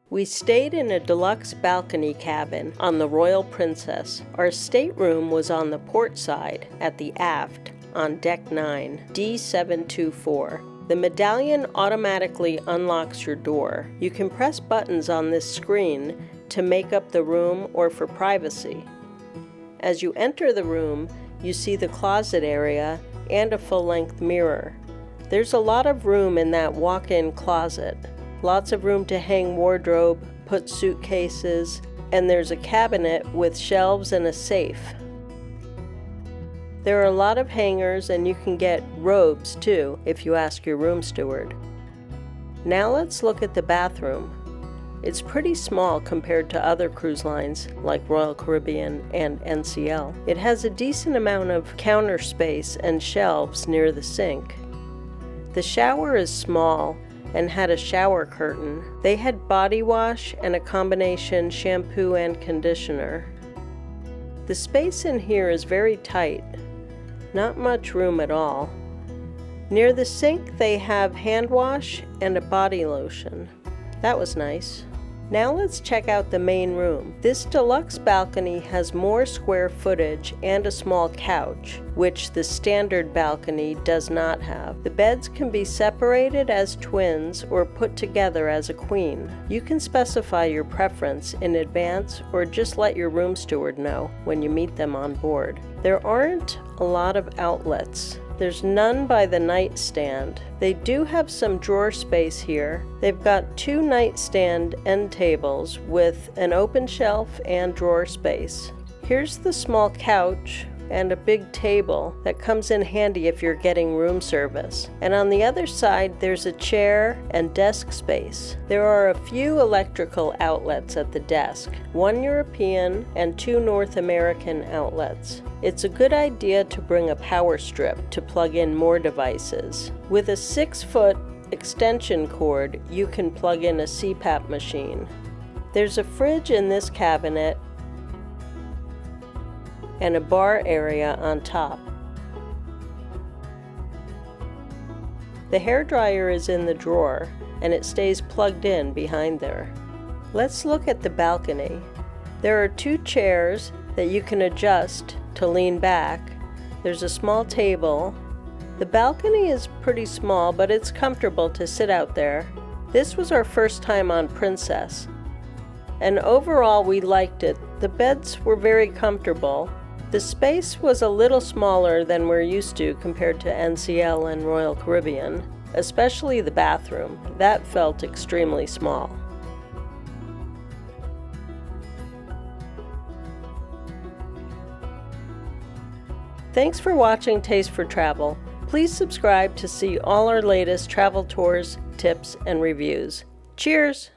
We stayed in a deluxe balcony cabin on the Royal Princess. Our stateroom was on the port side at the aft on Deck 9, D724. The medallion automatically unlocks your door. You can press buttons on this screen to make up the room or for privacy. As you enter the room, you see the closet area and a full-length mirror. There's a lot of room in that walk-in closet. Lots of room to hang wardrobe, put suitcases, and there's a cabinet with shelves and a safe. There are a lot of hangers, and you can get robes too if you ask your room steward. Now let's look at the bathroom. It's pretty small compared to other cruise lines like Royal Caribbean and NCL. It has a decent amount of counter space and shelves near the sink. The shower is small and had a shower curtain. They had body wash and a combination shampoo and conditioner. The space in here is very tight. Not much room at all. Near the sink they have hand wash and a body lotion. That was nice. Now let's check out the main room. This deluxe balcony has more square footage and a small couch, which the standard balcony does not have. The beds can be separated as twins or put together as a queen. You can specify your preference in advance or just let your room steward know when you meet them on board. There aren't a lot of outlets. There's none by the nightstand. They do have some drawer space here. They've got 2 nightstand end tables with an open shelf and drawer space. Here's the small couch and a big table that comes in handy if you're getting room service. And on the other side, there's a chair and desk space. There are a few electrical outlets at the desk, 1 European and 2 North American outlets. It's a good idea to bring a power strip to plug in more devices. With a 6-foot extension cord, you can plug in a CPAP machine. There's a fridge in this cabinet and a bar area on top. The hairdryer is in the drawer and it stays plugged in behind there. Let's look at the balcony. There are 2 chairs that you can adjust to lean back. There's a small table. The balcony is pretty small, but it's comfortable to sit out there. This was our first time on Princess, and overall we liked it. The beds were very comfortable. The space was a little smaller than we're used to compared to NCL and Royal Caribbean, especially the bathroom. That felt extremely small. Thanks for watching Taste for Travel. Please subscribe to see all our latest travel tours, tips, and reviews. Cheers!